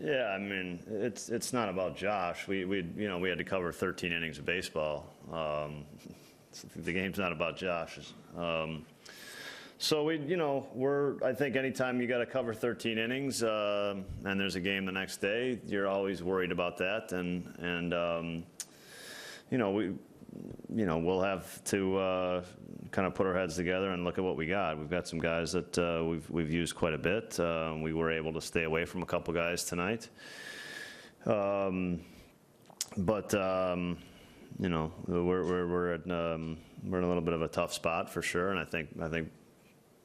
Yeah, I mean, it's not about Josh. We had to cover 13 innings of baseball. The game's not about Josh. So I think anytime you got to cover 13 innings and there's a game the next day, you're always worried about that, and we'll have to kind of put our heads together and look at what we got. We've got some guys that we've used quite a bit. We were able to stay away from a couple guys tonight, but we're in a little bit of a tough spot for sure, and I think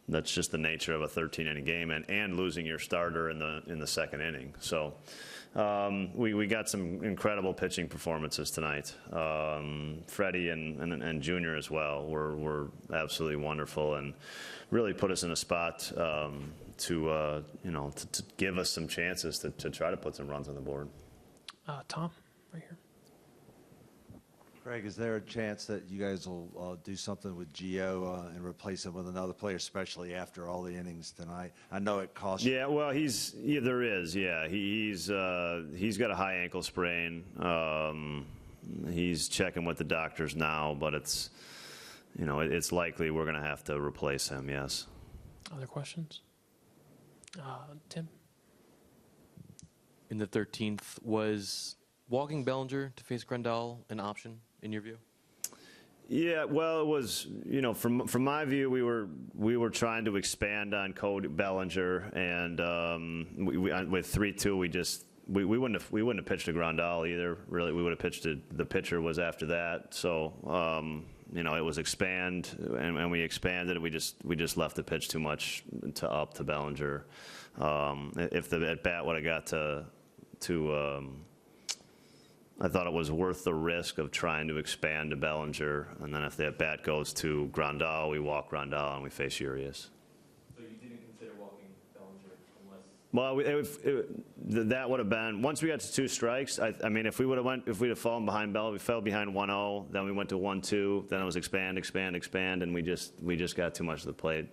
that's just the nature of a 13-inning game, and losing your starter in the second inning. So we got some incredible pitching performances tonight. Freddie and Junior as well were absolutely wonderful and really put us in a spot to give us some chances to try to put some runs on the board. Tom, right here. Craig, is there a chance that you guys will do something with Gio and replace him with another player, especially after all the innings tonight? I know it costs you. Yeah, well, there is. Yeah, he's got a high ankle sprain. He's checking with the doctors now, but it's likely we're going to have to replace him. Yes. Other questions? Tim? In the 13th, was walking Bellinger to face Grandal an option in your view? Yeah, well, it was, from my view, we were trying to expand on Cody Bellinger, and with 3-2, we wouldn't have pitched to Grandal either. Really, we would have pitched to the pitcher was after that. So it was expand, and we expanded. We just left the pitch too much to Bellinger. If the at bat would have got to I thought it was worth the risk of trying to expand to Bellinger, and then if that bat goes to Grandal, we walk Grandal and we face Urias. So you didn't consider walking Bellinger unless? Well, that would have been once we got to 2 strikes. I mean, if we'd have fallen behind Bell, we fell behind 1-0. Then we went to 1-2. Then it was expand, and we just got too much to the plate.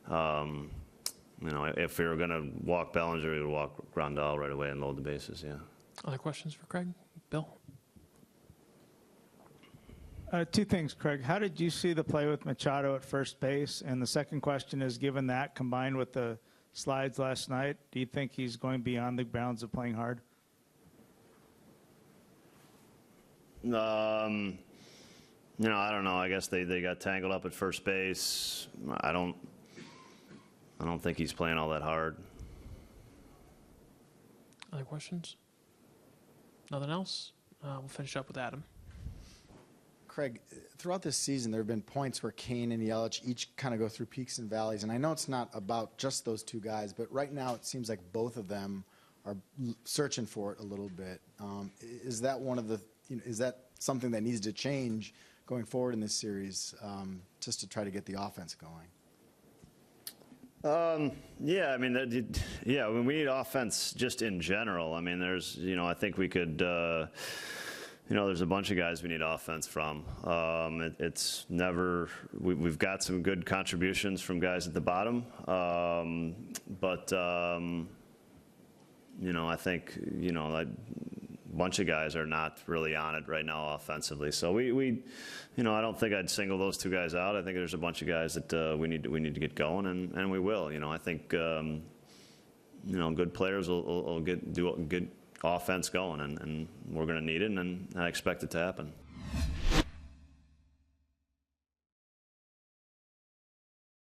If we were going to walk Bellinger, we would walk Grandal right away and load the bases. Yeah. Other questions for Craig? Bill? 2 things, Craig. How did you see the play with Machado at first base? And the second question is, given that combined with the slides last night, do you think he's going beyond the bounds of playing hard? I don't know. I guess they got tangled up at first base. I don't think he's playing all that hard. Other questions? Nothing else? We'll finish up with Adam. Craig, throughout this season, there have been points where Kane and Yelich each kind of go through peaks and valleys, and I know it's not about just those 2 guys, but right now it seems like both of them are searching for it a little bit. Is that is that something that needs to change going forward in this series, just to try to get the offense going? Yeah, I mean, we need offense just in general. I mean, there's, I think we could, there's a bunch of guys we need offense from. It's never, we've got some good contributions from guys at the bottom, but I think, a bunch of guys are not really on it right now offensively. So we I don't think I'd single those 2 guys out. I think there's a bunch of guys that we need to get going, and we will. I think good players will get offense going, and we're going to need it, and I expect it to happen.